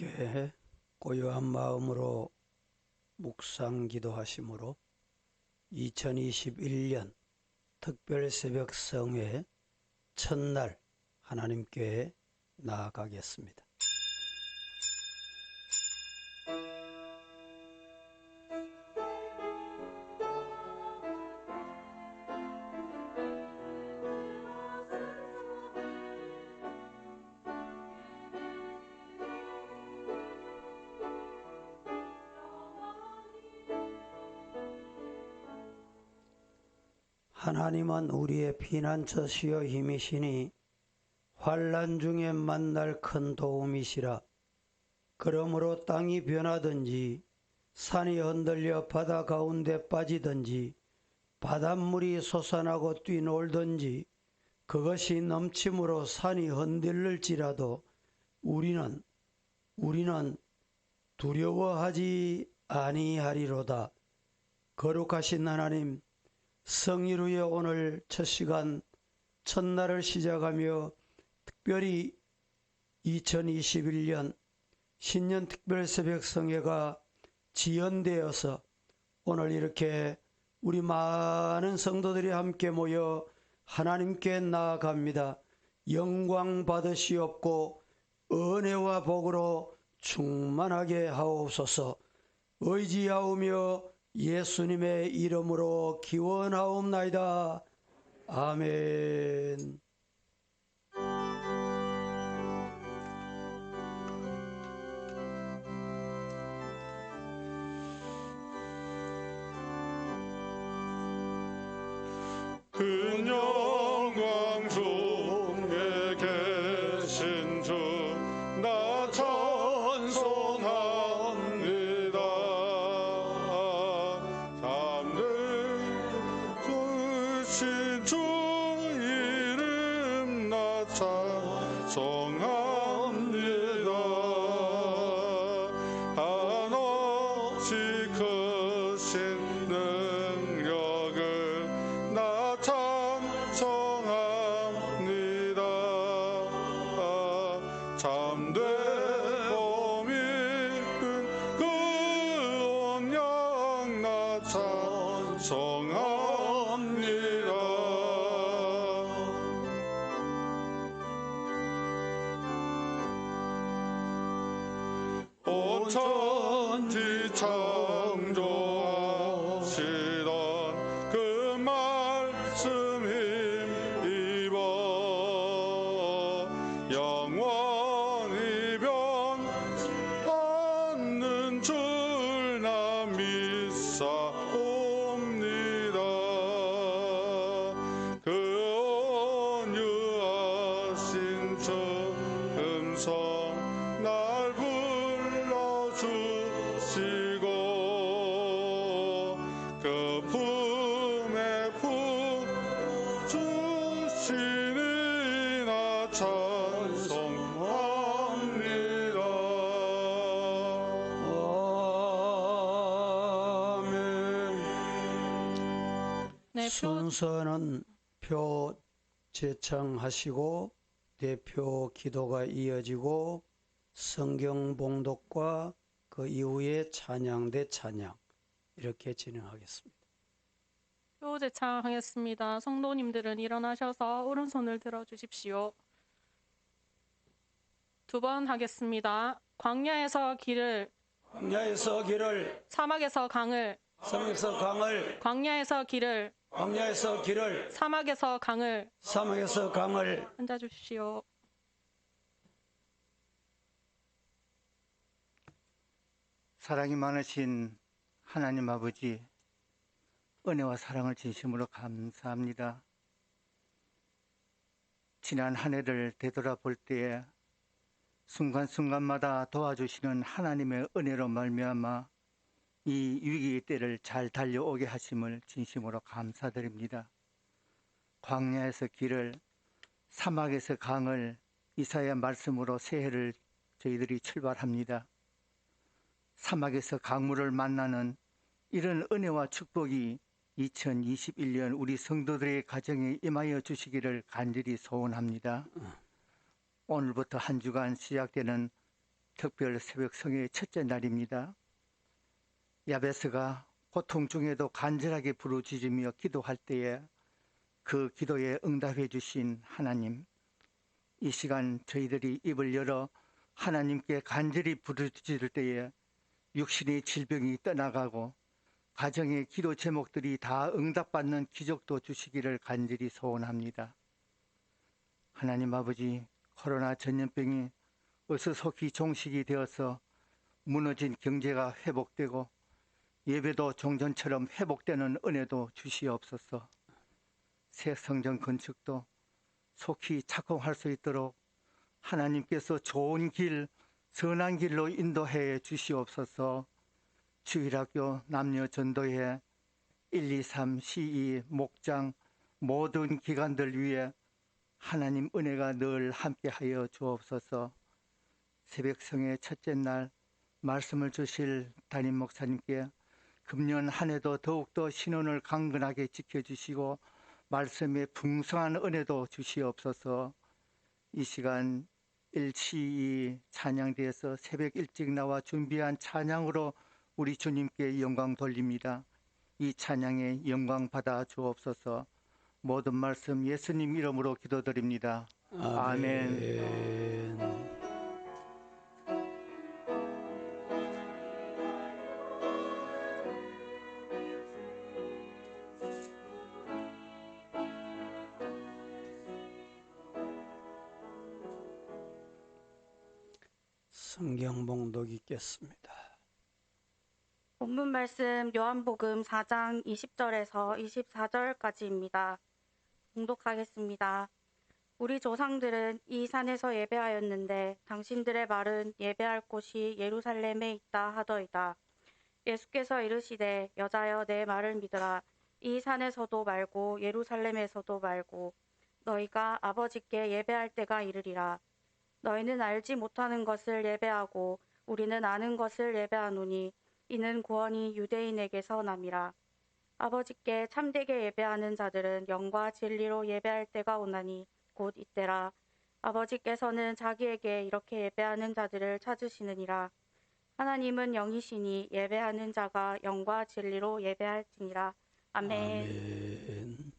함께 고요한 마음으로 묵상 기도하심으로 2021년 특별 새벽 성회 첫날 하나님께 나아가겠습니다. 하나님은 우리의 피난처시여 힘이시니 환난 중에 만날 큰 도움이시라. 그러므로 땅이 변하든지 산이 흔들려 바다 가운데 빠지든지 바닷물이 솟아나고 뛰놀든지 그것이 넘침으로 산이 흔들릴지라도 우리는 두려워하지 아니하리로다. 거룩하신 하나님, 성일후의 오늘 첫 시간 첫날을 시작하며 특별히 2021년 신년 특별 새벽 성회가 지연되어서 오늘 이렇게 우리 많은 성도들이 함께 모여 하나님께 나아갑니다. 영광 받으시옵고 은혜와 복으로 충만하게 하옵소서. 의지하오며 예수님의 이름으로 기원하옵나이다. 아멘. 큰 영광 중에 계신 주 나 찬송합니다. 잠들으신 주 이름 나 찬송합니다. 한없이 크신 능력을 나 찬송합니다. 참되고 믿은 그 언약 나 찬송합니다. 온 천지 창조하시던 그 말씀 힘입어 영원히 변치 않는 줄 나 믿사옵니다. 그 온유하신 주 음성 날 불러주시고 그 품에 품 주시니 나 찬송합니다. 아멘. 네, 순서는 표 제청하시고 대표 기도가 이어지고 성경 봉독과 그 이후에 찬양 대 찬양 이렇게 진행하겠습니다. 표 제창하겠습니다. 성도님들은 일어나셔서 오른손을 들어주십시오. 두 번 하겠습니다. 광야에서 길을, 광야에서 길을, 사막에서 강을, 사막에서 강을, 광야에서 길을, 광야에서 길을, 사막에서 강을. 사막에서 강을. 앉아주십시오. 사랑이 많으신 하나님 아버지, 은혜와 사랑을 진심으로 감사합니다. 지난 한 해를 되돌아볼 때에 순간순간마다 도와주시는 하나님의 은혜로 말미암아 이 위기의 때를 잘 달려오게 하심을 진심으로 감사드립니다. 광야에서 길을, 사막에서 강을 이사야 말씀으로 새해를 저희들이 출발합니다. 사막에서 강물을 만나는 이런 은혜와 축복이 2021년 우리 성도들의 가정에 임하여 주시기를 간절히 소원합니다. 오늘부터 한 주간 시작되는 특별 새벽성의 첫째 날입니다. 야베스가 고통 중에도 간절하게 부르짖으며 기도할 때에 그 기도에 응답해 주신 하나님, 이 시간 저희들이 입을 열어 하나님께 간절히 부르짖을 때에 육신의 질병이 떠나가고 가정의 기도 제목들이 다 응답받는 기적도 주시기를 간절히 소원합니다. 하나님 아버지, 코로나 전염병이 어수속히 종식이 되어서 무너진 경제가 회복되고 예배도 종전처럼 회복되는 은혜도 주시옵소서. 새 성전 건축도 속히 착공할 수 있도록 하나님께서 좋은 길, 선한 길로 인도해 주시옵소서. 주일학교 남녀 전도회 123 CE 목장 모든 기관들 위해 하나님 은혜가 늘 함께하여 주옵소서. 새벽성의 첫째 날 말씀을 주실 담임 목사님께 금년 한 해도 더욱더 신원을 강건하게 지켜주시고 말씀의 풍성한 은혜도 주시옵소서. 이 시간 1CE 찬양대에서 새벽 일찍 나와 준비한 찬양으로 우리 주님께 영광 돌립니다. 이 찬양에 영광 받아 주옵소서. 모든 말씀 예수님 이름으로 기도드립니다. 아멘. 성경 봉독 읽겠습니다. 본문 말씀 요한복음 4장 20절에서 24절까지입니다. 봉독하겠습니다. 우리 조상들은 이 산에서 예배하였는데 당신들의 말은 예배할 곳이 예루살렘에 있다 하더이다. 예수께서 이르시되 여자여 내 말을 믿으라. 이 산에서도 말고 예루살렘에서도 말고 너희가 아버지께 예배할 때가 이르리라. 너희는 알지 못하는 것을 예배하고 우리는 아는 것을 예배하노니 이는 구원이 유대인에게서 남이라. 아버지께 참되게 예배하는 자들은 영과 진리로 예배할 때가 오나니 곧 이때라. 아버지께서는 자기에게 이렇게 예배하는 자들을 찾으시느니라. 하나님은 영이시니 예배하는 자가 영과 진리로 예배할지니라. 아멘. 아멘.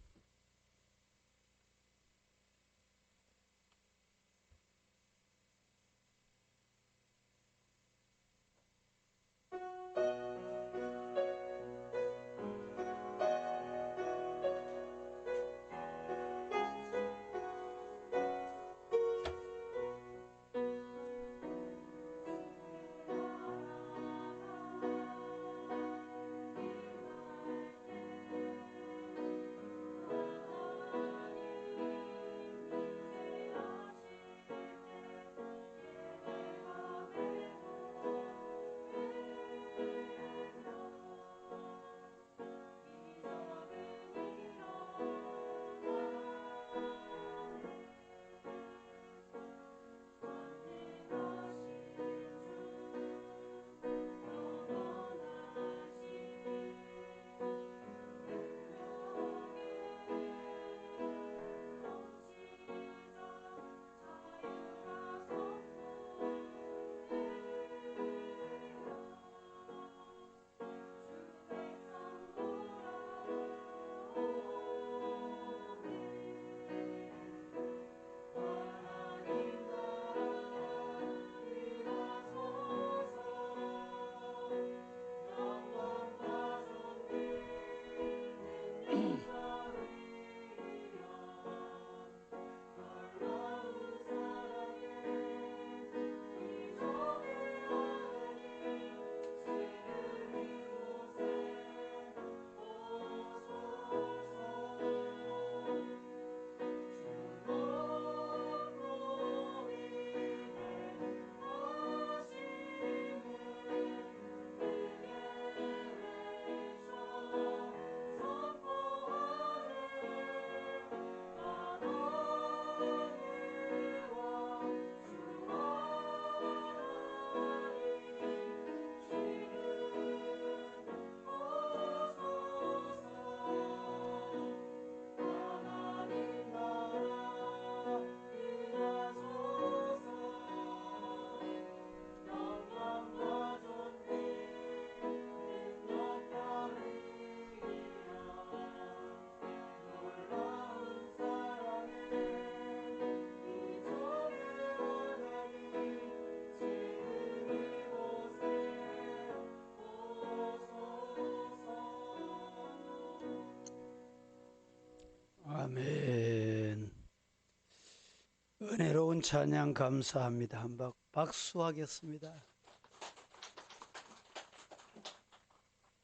찬양 감사합니다. 한번 박수하겠습니다.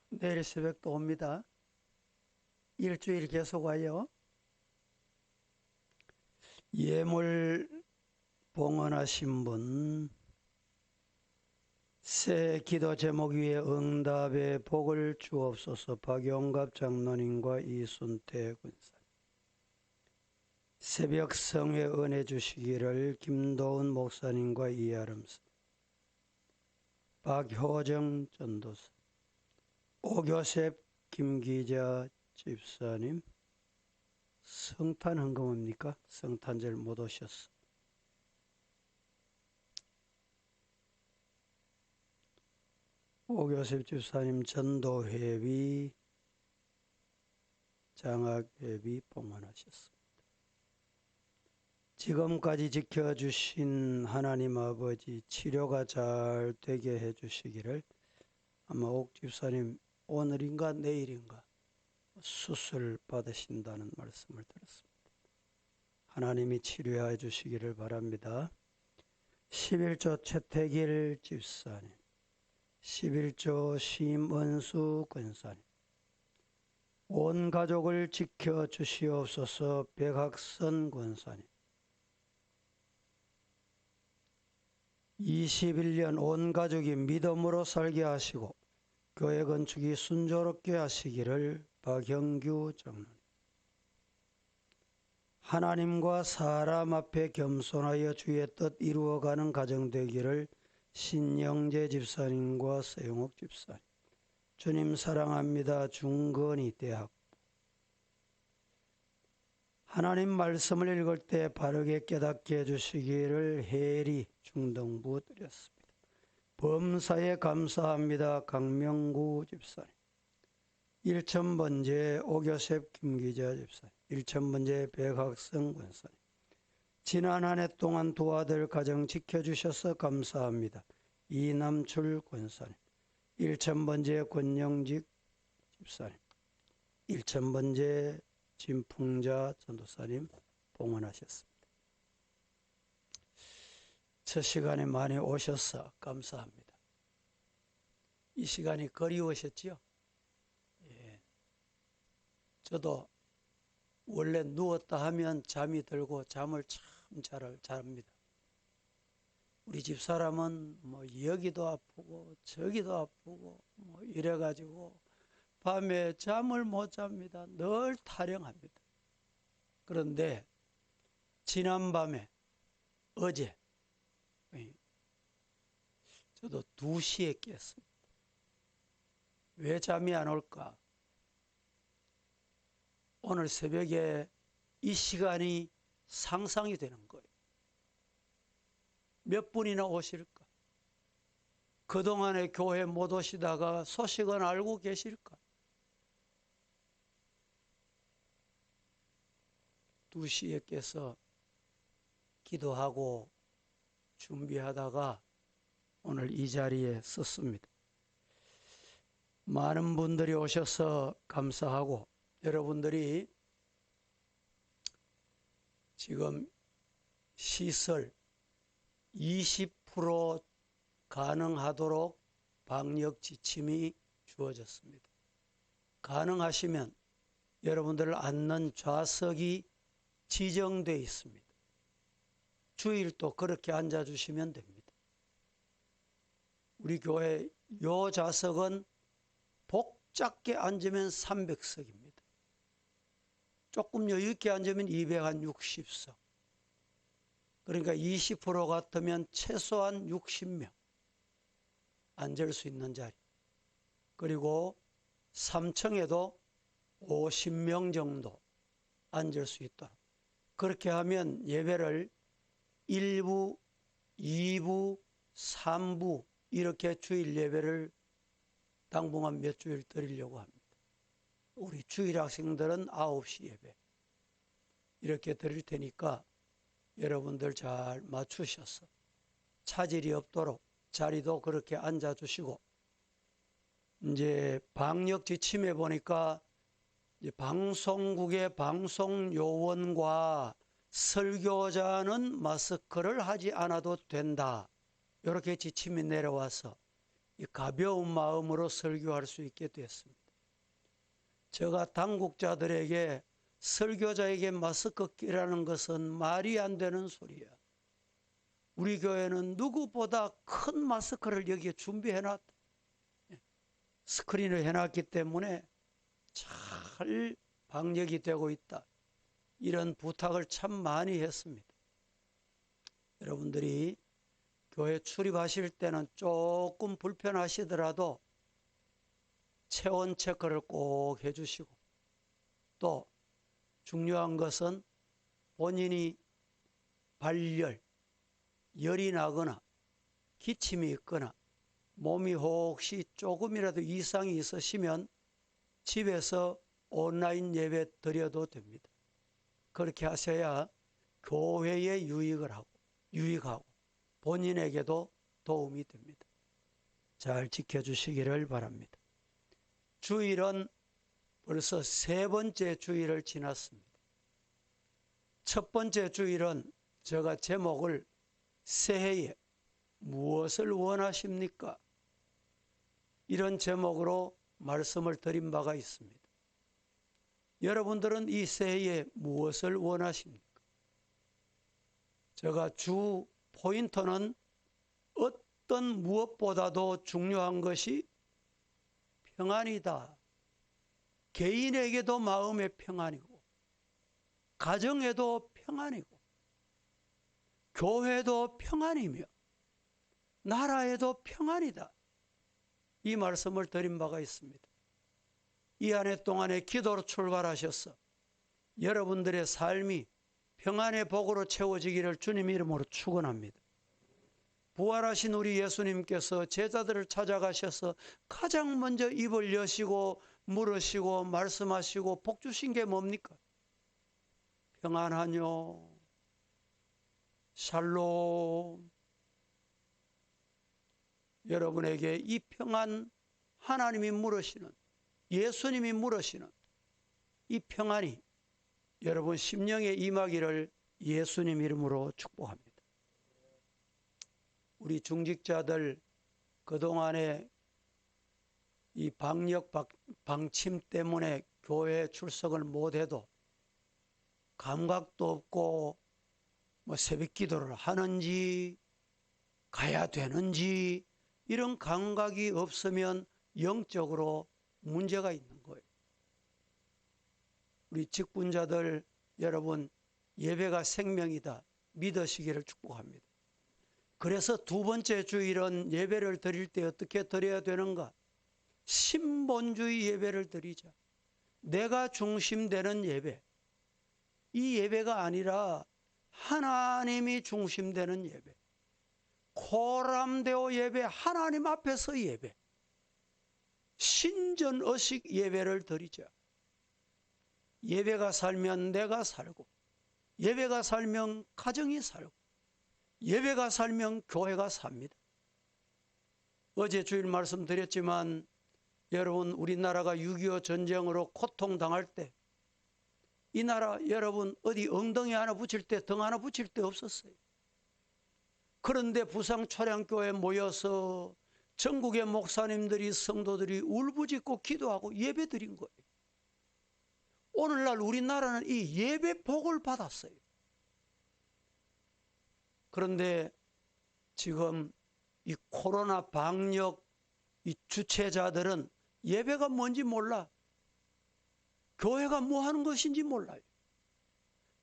내일 새벽 또 옵니다. 일주일 계속 와요. 예물 봉헌하신 분, 새 기도 제목 위에 응답의 복을 주옵소서. 박용갑 장로님과 이순태 군사. 새벽 성회 은혜 주시기를 김도훈 목사님과 이아름사, 박효정 전도사, 오교셉 김기자 집사님. 성탄 헌금입니까? 성탄절 못 오셨어. 오교셉 집사님 전도회비, 장학회비 봉헌하셨습니다. 지금까지 지켜주신 하나님 아버지, 치료가 잘 되게 해주시기를. 아마 옥 집사님 오늘인가 내일인가 수술 받으신다는 말씀을 들었습니다. 하나님이 치료해 주시기를 바랍니다. 11조 최태길 집사님, 11조 심은수 권사님, 온 가족을 지켜주시옵소서. 백학선 권사님, 21년 온 가족이 믿음으로 살게 하시고 교회 건축이 순조롭게 하시기를. 박형규 장로님, 하나님과 사람 앞에 겸손하여 주의 뜻 이루어가는 가정 되기를. 신영재 집사님과 서영옥 집사님, 주님 사랑합니다. 중건이 대학. 하나님 말씀을 읽을 때 바르게 깨닫게 해주시기를. 해리 중등부 드렸습니다. 범사에 감사합니다. 강명구 집사님, 1000번째 오교셉 김기자 집사님, 1000번째 백학성 권사님, 지난 한 해 동안 두 아들 가정 지켜주셔서 감사합니다. 이남출 권사님, 1000번째 권영직 집사님, 1000번째 진풍자 전도사님 봉헌하셨습니다. 첫 시간에 많이 오셔서 감사합니다. 이 시간이 그리우셨지요? 예. 저도 원래 누웠다 하면 잠이 들고 잠을 참 잘 잡니다. 우리 집사람은 뭐 여기도 아프고 저기도 아프고 뭐 이래가지고 밤에 잠을 못 잡니다. 늘 타령합니다. 그런데 지난밤에 어제 저도 2시에 깼습니다. 왜 잠이 안 올까? 오늘 새벽에 이 시간이 상상이 되는 거예요. 몇 분이나 오실까? 그동안에 교회 못 오시다가 소식은 알고 계실까? 2시에 깨서 기도하고 준비하다가 오늘 이 자리에 섰습니다. 많은 분들이 오셔서 감사하고, 여러분들이 지금 시설 20% 가능하도록 방역 지침이 주어졌습니다. 가능하시면 여러분들을 앉는 좌석이 지정되어 있습니다. 주일도 그렇게 앉아주시면 됩니다. 우리 교회 요 좌석은 복잡게 앉으면 300석입니다. 조금 여유 있게 앉으면 260석. 그러니까 20% 같으면 최소한 60명 앉을 수 있는 자리. 그리고 3층에도 50명 정도 앉을 수 있도록. 그렇게 하면 예배를 1부, 2부, 3부 이렇게 주일 예배를 당분간 몇 주일 드리려고 합니다. 우리 주일 학생들은 9시 예배 이렇게 드릴 테니까 여러분들 잘 맞추셔서 차질이 없도록 자리도 그렇게 앉아주시고, 이제 방역 지침에 보니까 이제 방송국의 방송 요원과 설교자는 마스크를 하지 않아도 된다. 이렇게 지침이 내려와서 이 가벼운 마음으로 설교할 수 있게 됐습니다. 제가 당국자들에게 설교자에게 마스크 끼라는 것은 말이 안 되는 소리야. 우리 교회는 누구보다 큰 마스크를 여기에 준비해놨다. 스크린을 해놨기 때문에 잘 방역이 되고 있다. 이런 부탁을 참 많이 했습니다. 여러분들이 교회 출입하실 때는 조금 불편하시더라도 체온 체크를 꼭 해주시고, 또 중요한 것은 본인이 발열, 열이 나거나 기침이 있거나 몸이 혹시 조금이라도 이상이 있으시면 집에서 온라인 예배 드려도 됩니다. 그렇게 하셔야 교회에 유익하고 본인에게도 도움이 됩니다. 잘 지켜주시기를 바랍니다. 주일은 벌써 3번째 주일을 지났습니다. 첫 번째 주일은 제가 제목을 새해에 무엇을 원하십니까? 이런 제목으로 말씀을 드린 바가 있습니다. 여러분들은 이 새해에 무엇을 원하십니까? 제가 주 포인트는 어떤 무엇보다도 중요한 것이 평안이다. 개인에게도 마음의 평안이고, 가정에도 평안이고, 교회도 평안이며, 나라에도 평안이다. 이 말씀을 드린 바가 있습니다. 이 한 해 동안에 기도로 출발하셔서 여러분들의 삶이 평안의 복으로 채워지기를 주님 이름으로 축원합니다. 부활하신 우리 예수님께서 제자들을 찾아가셔서 가장 먼저 입을 여시고 물으시고 말씀하시고 복 주신 게 뭡니까? 평안하뇨, 샬롬. 여러분에게 이 평안, 하나님이 물으시는, 예수님이 물으시는 이 평안이 여러분 심령에 임하기를 예수님 이름으로 축복합니다. 우리 중직자들 그동안에 이 방역 방침 때문에 교회 출석을 못해도 감각도 없고 뭐 새벽 기도를 하는지 가야 되는지 이런 감각이 없으면 영적으로 문제가 있는 거예요. 우리 직분자들 여러분, 예배가 생명이다 믿으시기를 축복합니다. 그래서 두 번째 주일은 예배를 드릴 때 어떻게 드려야 되는가? 신본주의 예배를 드리자. 내가 중심되는 예배. 이 예배가 아니라 하나님이 중심되는 예배. 코람데오 예배, 하나님 앞에서 예배. 신전의식 예배를 드리자. 예배가 살면 내가 살고, 예배가 살면 가정이 살고, 예배가 살면 교회가 삽니다. 어제 주일 말씀드렸지만 여러분, 우리나라가 6.25 전쟁으로 고통당할 때 이 나라 여러분 어디 엉덩이 하나 붙일 때, 등 하나 붙일 데 없었어요. 그런데 부상초량교회에 모여서 전국의 목사님들이, 성도들이 울부짖고 기도하고 예배 드린 거예요. 오늘날 우리나라는 이 예배 복을 받았어요. 그런데 지금 이 코로나 방역 이 주체자들은 예배가 뭔지 몰라. 교회가 뭐 하는 것인지 몰라요.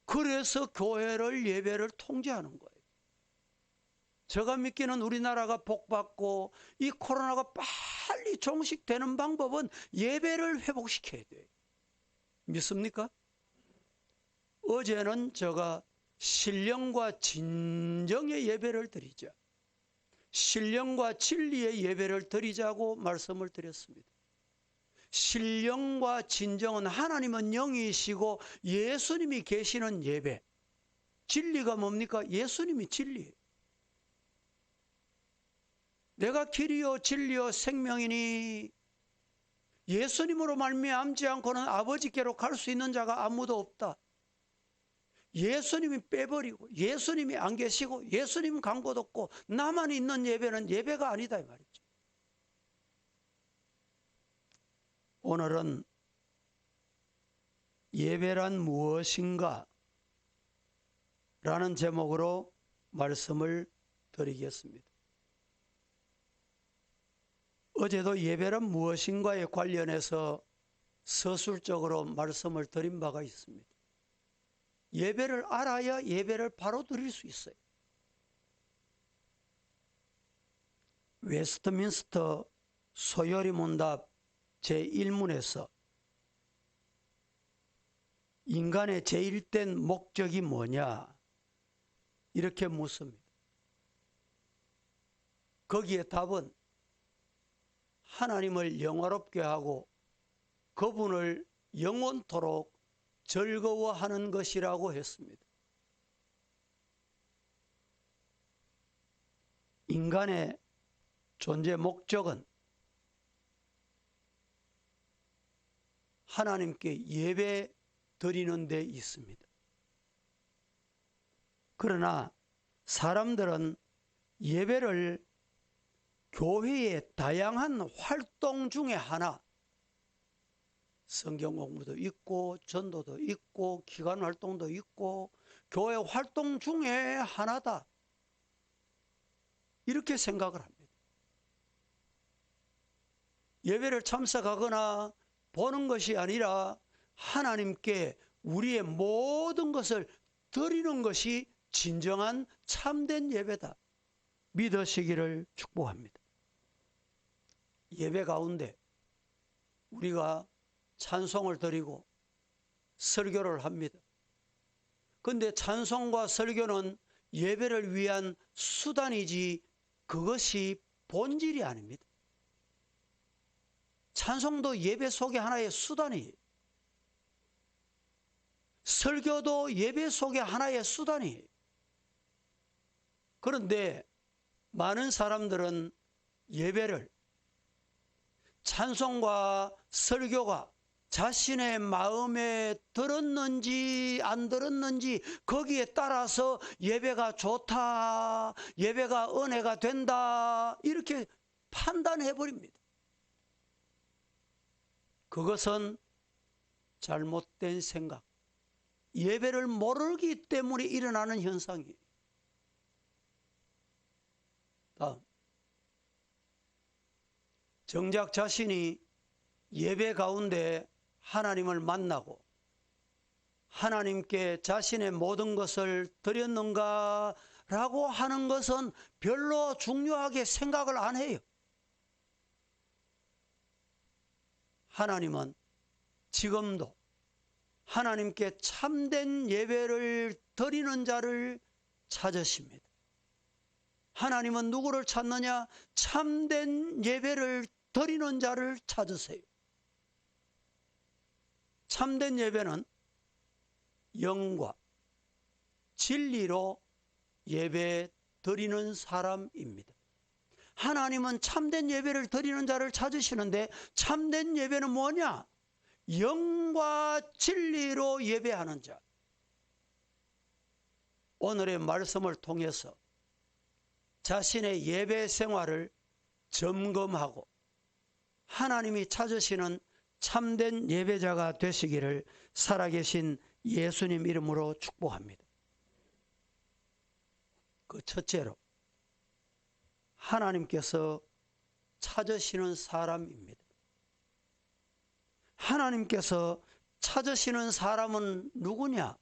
그래서 교회를, 예배를 통제하는 거예요. 제가 믿기는 우리나라가 복받고 이 코로나가 빨리 종식되는 방법은 예배를 회복시켜야 돼요. 믿습니까? 어제는 제가 신령과 진정의 예배를 드리자, 신령과 진리의 예배를 드리자고 말씀을 드렸습니다. 신령과 진정은 하나님은 영이시고 예수님이 계시는 예배. 진리가 뭡니까? 예수님이 진리예요. 내가 길이요 진리요 생명이니 예수님으로 말미암지 않고는 아버지께로 갈 수 있는 자가 아무도 없다. 예수님이 빼버리고 예수님이 안 계시고 예수님 간 곳 없고 나만 있는 예배는 예배가 아니다 이 말이죠. 오늘은 예배란 무엇인가 라는 제목으로 말씀을 드리겠습니다. 어제도 예배란 무엇인가에 관련해서 서술적으로 말씀을 드린 바가 있습니다. 예배를 알아야 예배를 바로 드릴 수 있어요. 웨스트민스터 소요리 문답 제1문에서 인간의 제일된 목적이 뭐냐 이렇게 묻습니다. 거기에 답은 하나님을 영화롭게 하고 그분을 영원토록 즐거워하는 것이라고 했습니다. 인간의 존재 목적은 하나님께 예배 드리는 데 있습니다. 그러나 사람들은 예배를 교회의 다양한 활동 중에 하나, 성경 공부도 있고 전도도 있고 기관 활동도 있고 교회 활동 중에 하나다 이렇게 생각을 합니다. 예배를 참석하거나 보는 것이 아니라 하나님께 우리의 모든 것을 드리는 것이 진정한 참된 예배다 믿으시기를 축복합니다. 예배 가운데 우리가 찬송을 드리고 설교를 합니다. 그런데 찬송과 설교는 예배를 위한 수단이지 그것이 본질이 아닙니다. 찬송도 예배 속의 하나의 수단이에요. 설교도 예배 속의 하나의 수단이에요. 그런데 많은 사람들은 예배를 찬송과 설교가 자신의 마음에 들었는지 안 들었는지 거기에 따라서 예배가 좋다, 예배가 은혜가 된다 이렇게 판단해버립니다. 그것은 잘못된 생각, 예배를 모르기 때문에 일어나는 현상이에요. 다음, 정작 자신이 예배 가운데 하나님을 만나고 하나님께 자신의 모든 것을 드렸는가라고 하는 것은 별로 중요하게 생각을 안 해요. 하나님은 지금도 하나님께 참된 예배를 드리는 자를 찾으십니다. 하나님은 누구를 찾느냐? 참된 예배를 드리는 자를 찾으세요. 참된 예배는 영과 진리로 예배 드리는 사람입니다. 하나님은 참된 예배를 드리는 자를 찾으시는데 참된 예배는 뭐냐? 영과 진리로 예배하는 자. 오늘의 말씀을 통해서 자신의 예배 생활을 점검하고 하나님이 찾으시는 참된 예배자가 되시기를 살아계신 예수님 이름으로 축복합니다. 그 첫째로 하나님께서 찾으시는 사람입니다. 하나님께서 찾으시는 사람은 누구냐?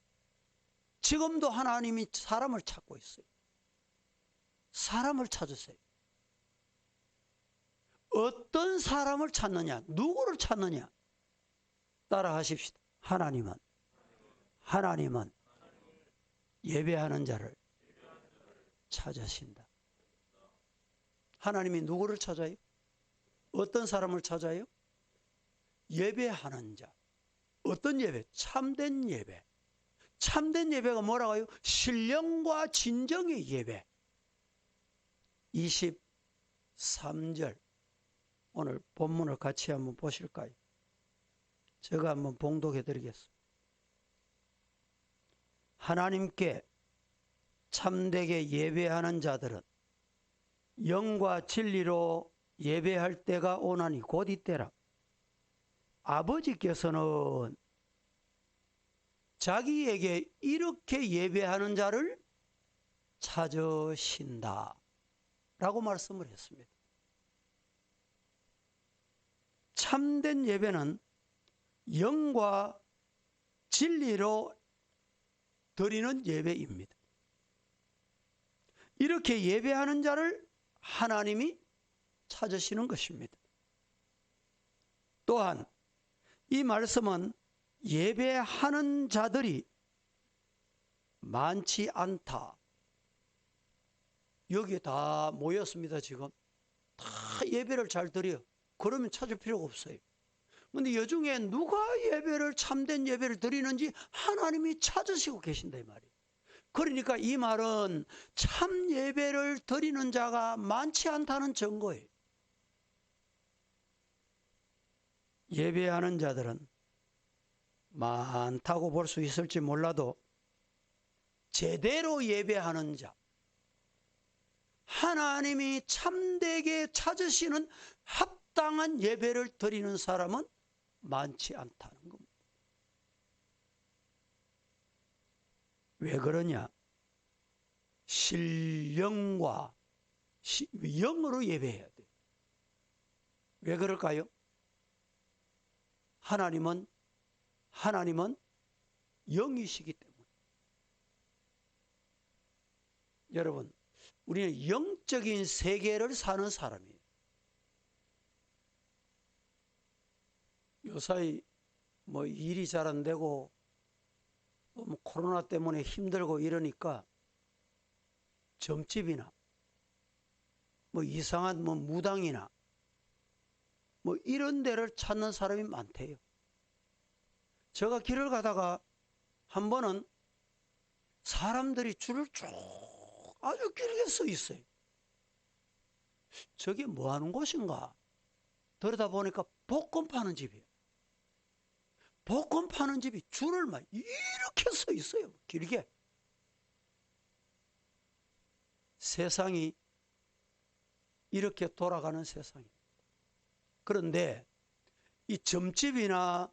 지금도 하나님이 사람을 찾고 있어요. 사람을 찾으세요. 어떤 사람을 찾느냐? 누구를 찾느냐? 따라 하십시다. 하나님은 예배하는 자를 찾으신다. 하나님이 누구를 찾아요? 어떤 사람을 찾아요? 예배하는 자. 어떤 예배? 참된 예배. 참된 예배가 뭐라고 해요? 신령과 진정의 예배. 23절 오늘 본문을 같이 한번 보실까요? 제가 한번 봉독해 드리겠습니다. 하나님께 참되게 예배하는 자들은 영과 진리로 예배할 때가 오나니 곧 이때라. 아버지께서는 자기에게 이렇게 예배하는 자를 찾으신다 라고 말씀을 했습니다. 참된 예배는 영과 진리로 드리는 예배입니다. 이렇게 예배하는 자를 하나님이 찾으시는 것입니다. 또한 이 말씀은 예배하는 자들이 많지 않다. 여기에 다 모였습니다. 지금 다 예배를 잘 드려요. 그러면 찾을 필요가 없어요. 그런데 여중에 누가 예배를 참된 예배를 드리는지 하나님이 찾으시고 계신다 이 말이에요. 그러니까 이 말은 참 예배를 드리는 자가 많지 않다는 증거예요. 예배하는 자들은 많다고 볼 수 있을지 몰라도 제대로 예배하는 자, 하나님이 참되게 찾으시는 합당한 예배를 드리는 사람은 많지 않다는 겁니다. 왜 그러냐? 신령과 영으로 예배해야 돼요. 왜 그럴까요? 하나님은 영이시기 때문에. 여러분, 우리는 영적인 세계를 사는 사람이에요. 요사이 일이 잘 안 되고 코로나 때문에 힘들고 이러니까 점집이나 이상한 무당이나 이런 데를 찾는 사람이 많대요. 제가 길을 가다가 한 번은 사람들이 줄을 쭉 아주 길게 서 있어요. 저게 뭐 하는 곳인가? 들여다보니까 복권 파는 집이에요. 복권 파는 집이 줄을 막 이렇게 서 있어요. 길게. 세상이 이렇게 돌아가는 세상입니다. 그런데 이 점집이나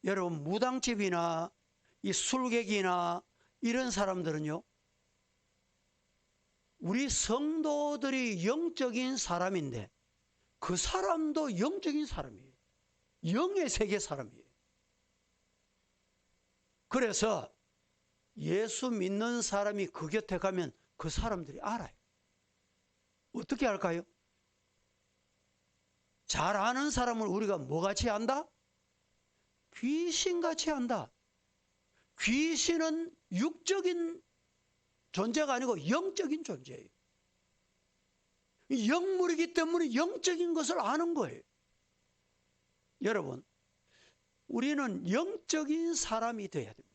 여러분 무당집이나 이 술객이나 이런 사람들은요, 우리 성도들이 영적인 사람인데 그 사람도 영적인 사람이에요. 영의 세계 사람이에요. 그래서 예수 믿는 사람이 그 곁에 가면 그 사람들이 알아요. 어떻게 알까요? 잘 아는 사람을 우리가 뭐같이 안다? 귀신같이 안다. 귀신은 육적인 존재가 아니고 영적인 존재예요. 영물이기 때문에 영적인 것을 아는 거예요. 여러분, 우리는 영적인 사람이 되어야 됩니다.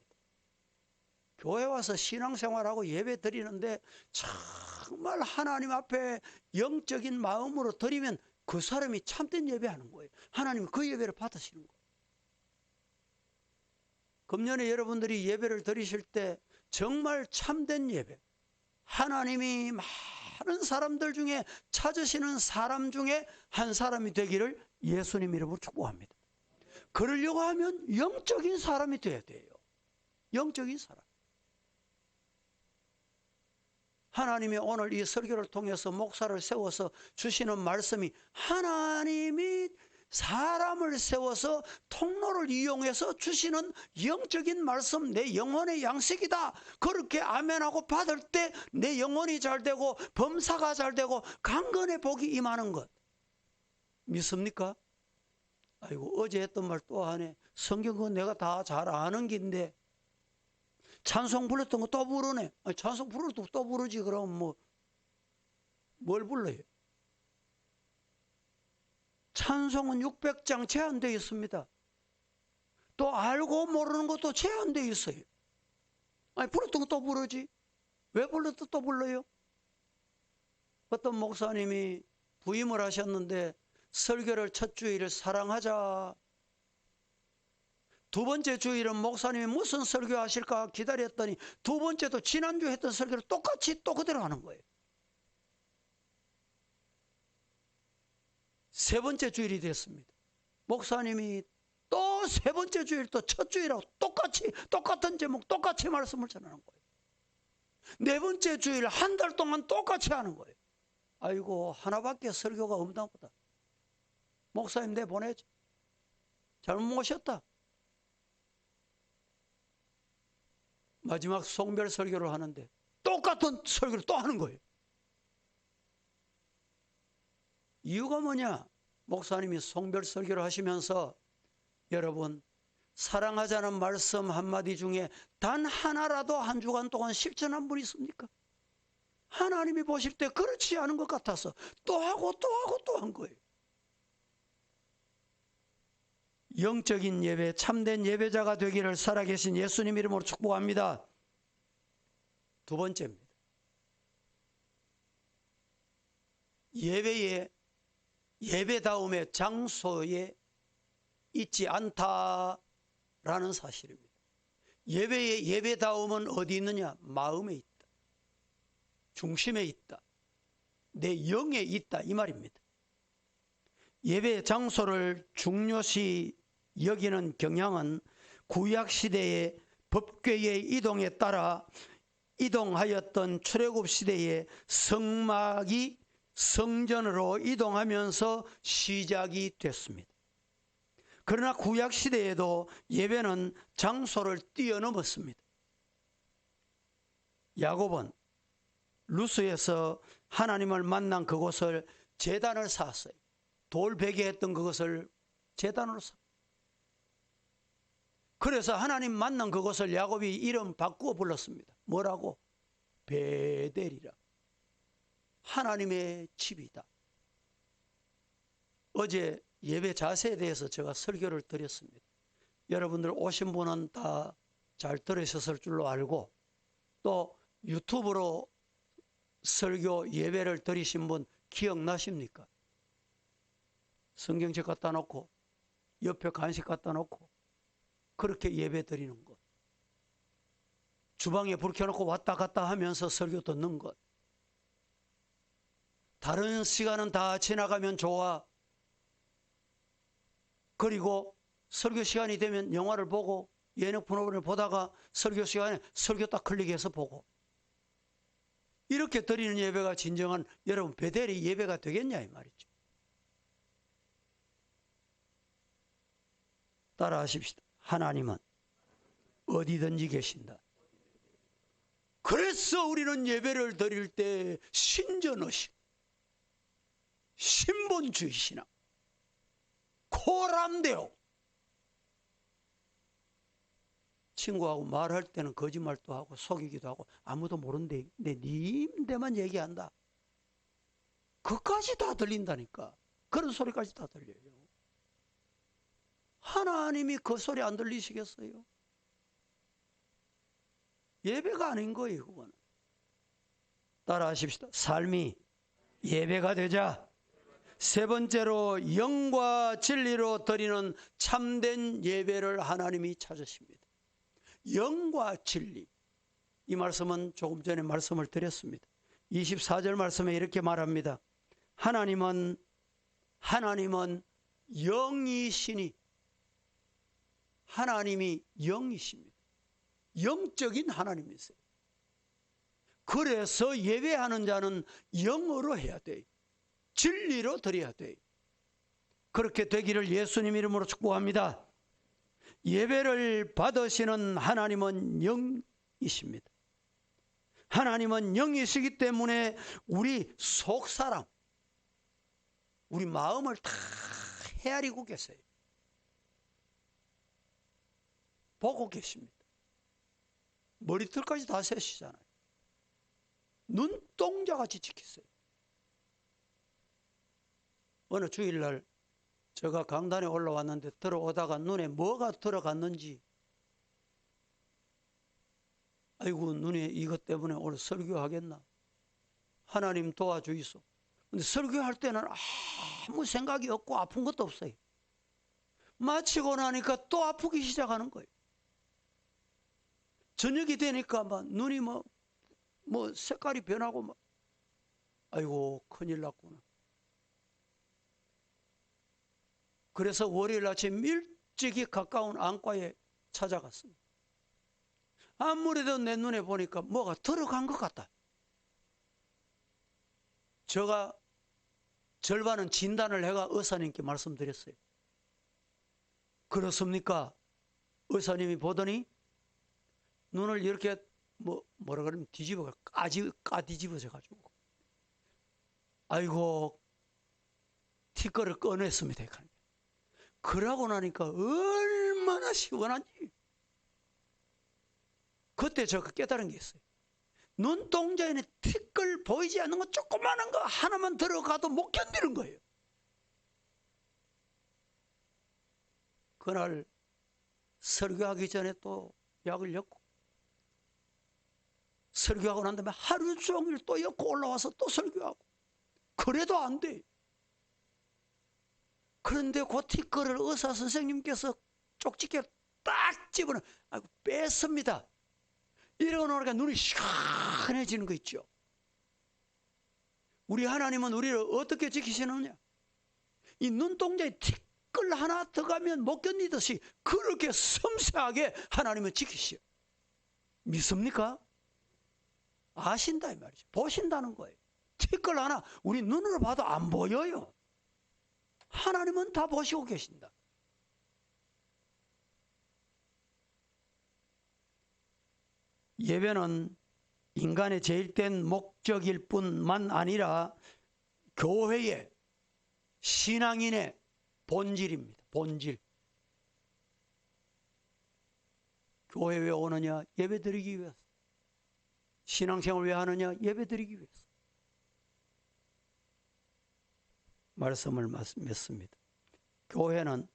교회 와서 신앙생활하고 예배 드리는데 정말 하나님 앞에 영적인 마음으로 드리면 그 사람이 참된 예배하는 거예요. 하나님이 그 예배를 받으시는 거예요. 금년에 여러분들이 예배를 드리실 때 정말 참된 예배, 하나님이 많은 사람들 중에 찾으시는 사람 중에 한 사람이 되기를 예수님 이름으로 축복합니다. 그러려고 하면 영적인 사람이 돼야 돼요. 영적인 사람. 하나님이 오늘 이 설교를 통해서 목사를 세워서 주시는 말씀이 하나님이 사람을 세워서 통로를 이용해서 주시는 영적인 말씀, 내 영혼의 양식이다. 그렇게 아멘하고 받을 때 내 영혼이 잘 되고 범사가 잘 되고 강건의 복이 임하는 것. 믿습니까? 아이고, 어제 했던 말 또 하네. 성경 그거 내가 다 잘 아는 긴데 찬송 불렀던 거 또 부르네. 아니, 찬송 불러도 또 부르지. 그럼 뭘 불러요? 찬송은 600장 제한되어 있습니다. 또 알고 모르는 것도 제한되어 있어요. 아니, 불렀던 거 또 부르지. 왜 불렀다 또 불러요? 어떤 목사님이 부임을 하셨는데 설교를 첫 주일을 사랑하자. 두 번째 주일은 목사님이 무슨 설교하실까 기다렸더니 두 번째도 지난주 했던 설교를 똑같이 또 그대로 하는 거예요. 세 번째 주일이 됐습니다. 목사님이 또 세 번째 주일 또 첫 주일하고 똑같은 제목 똑같이 말씀을 전하는 거예요. 네 번째 주일 한 달 동안 똑같이 하는 거예요. 아이고, 하나밖에 설교가 없나 보다. 목사님 내보내죠. 잘못 모셨다. 마지막 송별 설교를 하는데 똑같은 설교를 또 하는 거예요. 이유가 뭐냐? 목사님이 송별 설교를 하시면서 여러분, 사랑하자는 말씀 한마디 중에 단 하나라도 한 주간 동안 실천한 분 있습니까? 하나님이 보실 때 그렇지 않은 것 같아서 또 하고 또 하고 또 한 거예요. 영적인 예배, 참된 예배자가 되기를 살아계신 예수님 이름으로 축복합니다. 두 번째입니다. 예배다움의 장소에 있지 않다라는 사실입니다. 예배의 예배다움은 어디 있느냐? 마음에 있다. 중심에 있다. 내 영에 있다. 이 말입니다. 예배 장소를 중요시 여기는 경향은 구약시대의 법궤의 이동에 따라 이동하였던 출애굽 시대의 성막이 성전으로 이동하면서 시작이 됐습니다. 그러나 구약시대에도 예배는 장소를 뛰어넘었습니다. 야곱은 루스에서 하나님을 만난 그곳을 제단을 쌓았어요. 돌베개 했던 그것을 제단으로 쌓았어요. 그래서 하나님 만난 그곳을 야곱이 이름 바꾸어 불렀습니다. 뭐라고? 베델이라. 하나님의 집이다. 어제 예배 자세에 대해서 제가 설교를 드렸습니다. 여러분들 오신 분은 다 잘 들으셨을 줄로 알고, 또 유튜브로 설교 예배를 드리신 분 기억나십니까? 성경책 갖다 놓고 옆에 간식 갖다 놓고 그렇게 예배 드리는 것, 주방에 불 켜놓고 왔다 갔다 하면서 설교 듣는 것, 다른 시간은 다 지나가면 좋아. 그리고 설교 시간이 되면 영화를 보고 예능 프로그램을 보다가 설교 시간에 설교 딱 클릭해서 보고, 이렇게 드리는 예배가 진정한 여러분 베델이 예배가 되겠냐 이 말이죠. 따라 하십시다. 하나님은 어디든지 계신다. 그래서 우리는 예배를 드릴 때 신전의식, 신본주의신앙, 코람데오, 친구하고 말할 때는 거짓말도 하고 속이기도 하고 아무도 모르는데 내 님대만 얘기한다. 그까지 다 들린다니까. 그런 소리까지 다 들려요. 하나님이 그 소리 안 들리시겠어요? 예배가 아닌 거예요, 그거는. 따라 하십시다. 삶이 예배가 되자. 세 번째로 영과 진리로 드리는 참된 예배를 하나님이 찾으십니다. 영과 진리. 이 말씀은 조금 전에 말씀을 드렸습니다. 24절 말씀에 이렇게 말합니다. 하나님은 영이시니, 하나님이 영이십니다. 영적인 하나님이세요. 그래서 예배하는 자는 영으로 해야 돼요. 진리로 드려야 돼요. 그렇게 되기를 예수님 이름으로 축복합니다. 예배를 받으시는 하나님은 영이십니다. 하나님은 영이시기 때문에 우리 속사람, 우리 마음을 다 헤아리고 계세요. 보고 계십니다. 머리털까지 다 세시잖아요. 눈동자같이 지키세요. 어느 주일날 제가 강단에 올라왔는데 들어오다가 눈에 뭐가 들어갔는지, 아이고 눈에 이것 때문에 오늘 설교하겠나, 하나님 도와주이소. 근데 설교할 때는 아무 생각이 없고 아픈 것도 없어요. 마치고 나니까 또 아프기 시작하는 거예요. 저녁이 되니까 막 눈이 뭐 색깔이 변하고 막, 아이고 큰일 났구나. 그래서 월요일 아침 일찍이 가까운 안과에 찾아갔습니다. 아무래도 내 눈에 보니까 뭐가 들어간 것 같다. 제가 절반은 진단을 해가 의사님께 말씀드렸어요. 그렇습니까? 의사님이 보더니 눈을 이렇게 뭐라 그러면 까뒤집어져 가지고, 아이고 티끌을 꺼냈습니다. 그러고 나니까 얼마나 시원한지. 그때 제가 깨달은 게 있어요. 눈동자에는 티끌 보이지 않는 거 조그마한 거 하나만 들어가도 못 견디는 거예요. 그날 설교하기 전에 또 약을 엮고, 설교하고 난 다음에 하루 종일 또 엮고 올라와서 또 설교하고, 그래도 안 돼. 그런데 그 티끌을 의사 선생님께서 쪽집게 딱 집어넣어 뺐습니다. 이러고 나니까 눈이 시원해지는 거 있죠. 우리 하나님은 우리를 어떻게 지키시느냐? 이 눈동자에 티끌 하나 들어가면 못 견디듯이 그렇게 섬세하게 하나님은 지키시오. 믿습니까? 아신다 이 말이죠. 보신다는 거예요. 티끌 하나 우리 눈으로 봐도 안 보여요. 하나님은 다 보시고 계신다. 예배는 인간의 제일된 목적일 뿐만 아니라 교회의 신앙인의 본질입니다. 본질. 교회 왜 오느냐? 예배 드리기 위해서. 신앙생활 왜 하느냐? 예배 드리기 위해서. 말씀을 맺습니다. 교회는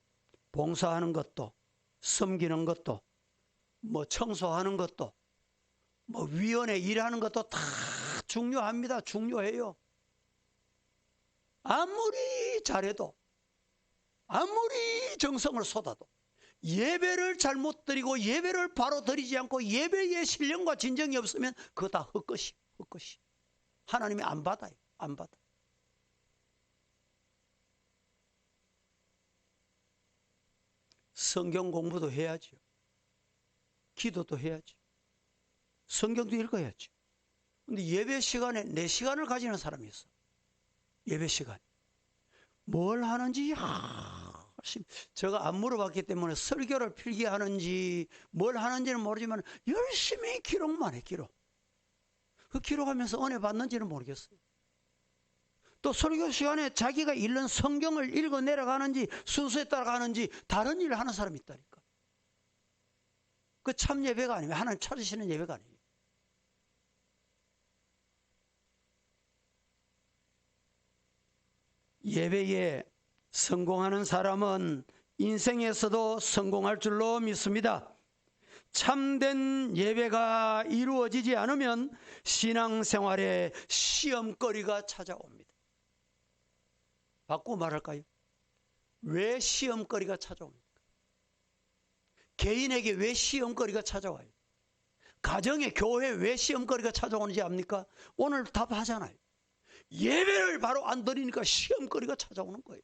봉사하는 것도, 섬기는 것도, 청소하는 것도, 위원회 일하는 것도 다 중요합니다. 중요해요. 아무리 잘해도, 아무리 정성을 쏟아도 예배를 잘못 드리고 예배를 바로 드리지 않고 예배의 신령과 진정이 없으면 그거 다 헛것이. 하나님이 안 받아요. 안 받아. 성경 공부도 해야죠. 기도도 해야죠. 성경도 읽어야죠. 근데 예배 시간에 4시간을 가지는 사람이 있어. 예배 시간. 뭘 하는지 제가 안 물어봤기 때문에 설교를 필기하는지 뭘 하는지는 모르지만 열심히 기록만 해. 기록. 그 기록하면서 은혜 받는지는 모르겠어요. 또 설교 시간에 자기가 읽는 성경을 읽어 내려가는지 순서에 따라가는지 다른 일을 하는 사람이 있다니까. 그 참 예배가 아니에요. 하나님 찾으시는 예배가 아니에요. 예배에 성공하는 사람은 인생에서도 성공할 줄로 믿습니다. 참된 예배가 이루어지지 않으면 신앙생활에 시험거리가 찾아옵니다. 바꾸고 말할까요? 왜 시험거리가 찾아옵니까? 개인에게 왜 시험거리가 찾아와요? 가정에, 교회에 왜 시험거리가 찾아오는지 압니까? 오늘 답하잖아요. 예배를 바로 안 드리니까 시험거리가 찾아오는 거예요.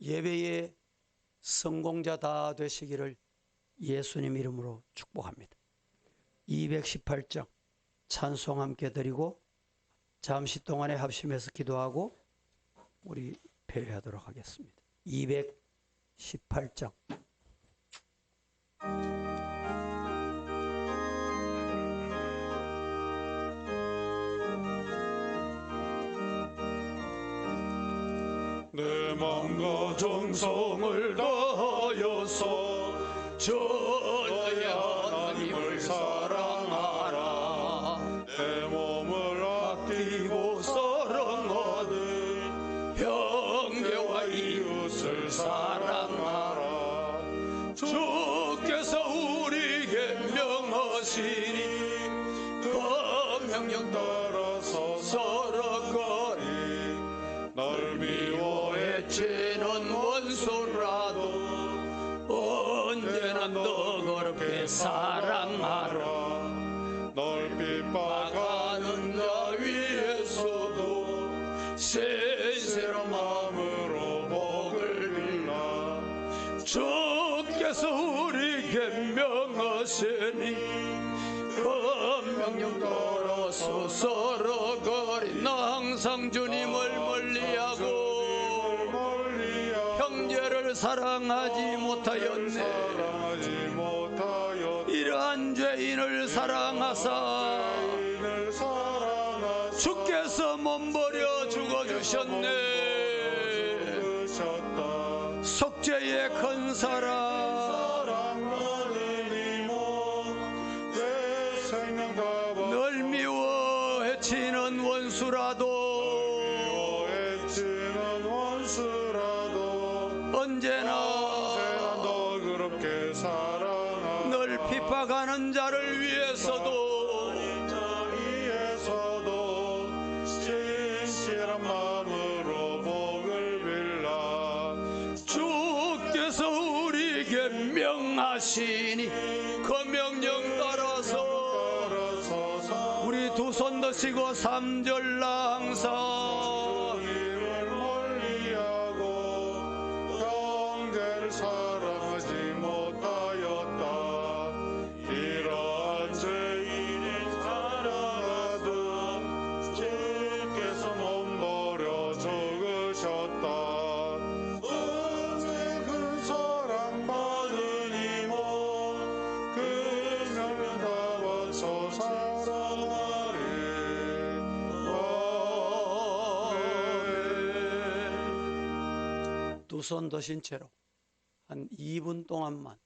예배의 성공자 다 되시기를 예수님 이름으로 축복합니다. 218장 찬송 함께 드리고 잠시 동안에 합심해서 기도하고 우리 폐회하도록 하겠습니다. 218장 내 마음과 정성을 다하여서 저의 하나님을 사랑하라. 내 몸을 아끼고 사랑하는 형제와 이웃을 사랑하라. 주께서 우리에게 명하시니 그 명령 따라서 살아가리. 날 미워해 죄는 사랑하라. 널 핍박하는 자 위에서도 세세로 마음으로 복을 빌라. 주께서 우리에게 명하시니 그 명령 따라서 서러거리. 나 항상 주님을 멀리하고 형제를 사랑하지 못하였네. 이러한 죄인을 사랑하사 주께서 몸버려 죽어주셨네. 속죄의 큰 사랑 널 미워 해치는 원수라도 언제나 널 그렇게 사랑하라. 널 핍박하는 자를 위해서도 진실한 마음으로 복을 빌라. 주께서 우리에게 명하시니 그 명령 따라서 우리 두 손 드시고 3절 나 항상 주님을 멀리하고 형제를 사랑하지 못하였다. 이러한 죄인이 살아가도 주께서 몸버려 죽으셨다. 언제 그 사랑 받으니모 그 명을 다 바쳐 사랑하리. 두 손 드신 채로 한 2분 동안만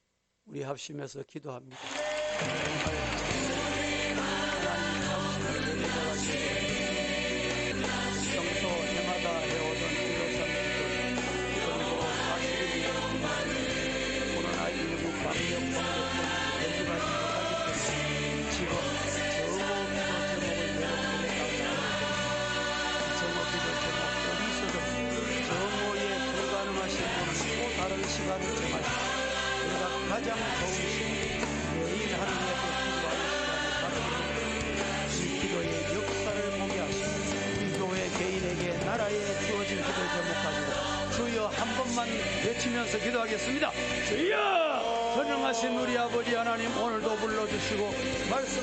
우리 합심해서 기도합니다. 평소 해마다 해오던 기도선언들 그리고 40일 이내에 코로나19 방역 방역을 되지하지 못하기 때문에 지금 정오기도 제목을 여러분에게 감사합니다. 정오기도 제목 어디서든 정오에 불가능하신 분은 또 다른 시간을 정하시고 우리가 가장 좋은 시간 매일 하나님 앞에 기도하는 시간을 가르치는 이 기도의 역사를 보게 하시고 이 교회 개인에게 나라에 주어진 기도 제목 가지고 주여 한 번만 외치면서 기도하겠습니다. 주여 전능하신 우리 아버지 하나님 오늘도 불러주시고 말씀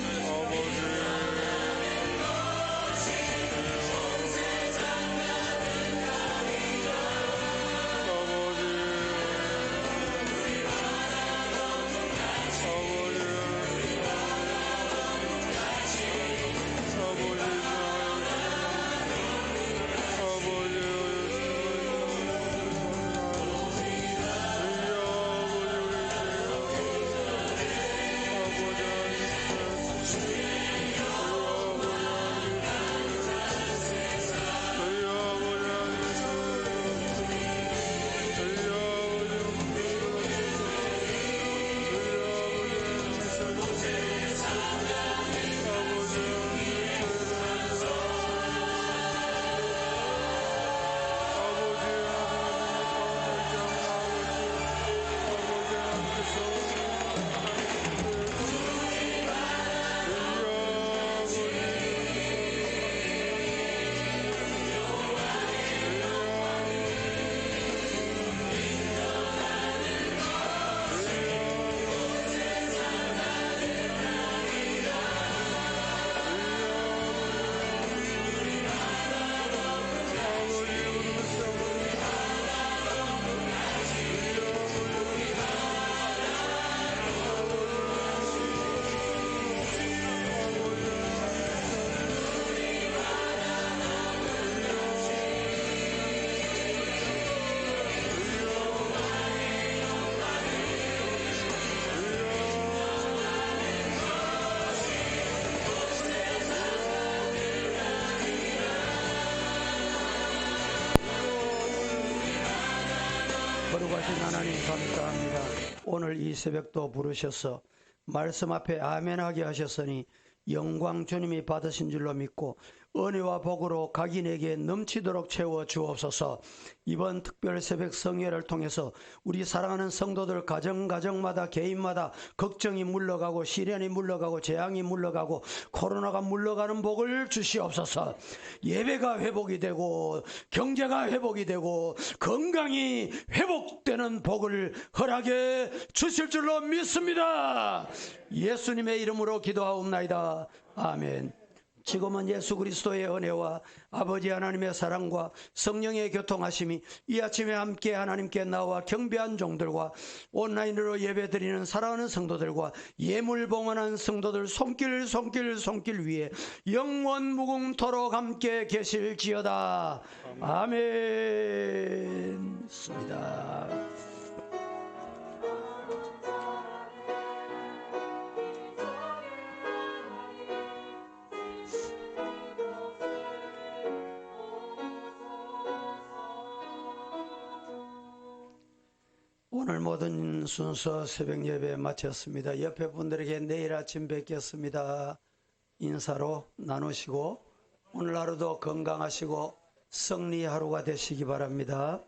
거룩하신 하나님 감사합니다. 오늘 이 새벽도 부르셔서 말씀 앞에 아멘하게 하셨으니 영광 주님이 받으신 줄로 믿고 은혜와 복으로 각인에게 넘치도록 채워 주옵소서. 이번 특별 새벽 성회를 통해서 우리 사랑하는 성도들 가정마다 개인마다 걱정이 물러가고 시련이 물러가고 재앙이 물러가고 코로나가 물러가는 복을 주시옵소서. 예배가 회복이 되고 경제가 회복이 되고 건강이 회복되는 복을 허락해 주실 줄로 믿습니다. 예수님의 이름으로 기도하옵나이다. 아멘. 지금은 예수 그리스도의 은혜와 아버지 하나님의 사랑과 성령의 교통하심이 이 아침에 함께 하나님께 나와 경배한 종들과 온라인으로 예배드리는 사랑하는 성도들과 예물 봉헌한 성도들 손길 위에 영원 무궁토록 함께 계실지어다. 아멘. 습니다. 오늘 모든 순서 새벽 예배 마쳤습니다. 옆에 분들에게 내일 아침 뵙겠습니다. 인사로 나누시고 오늘 하루도 건강하시고 승리 하루가 되시기 바랍니다.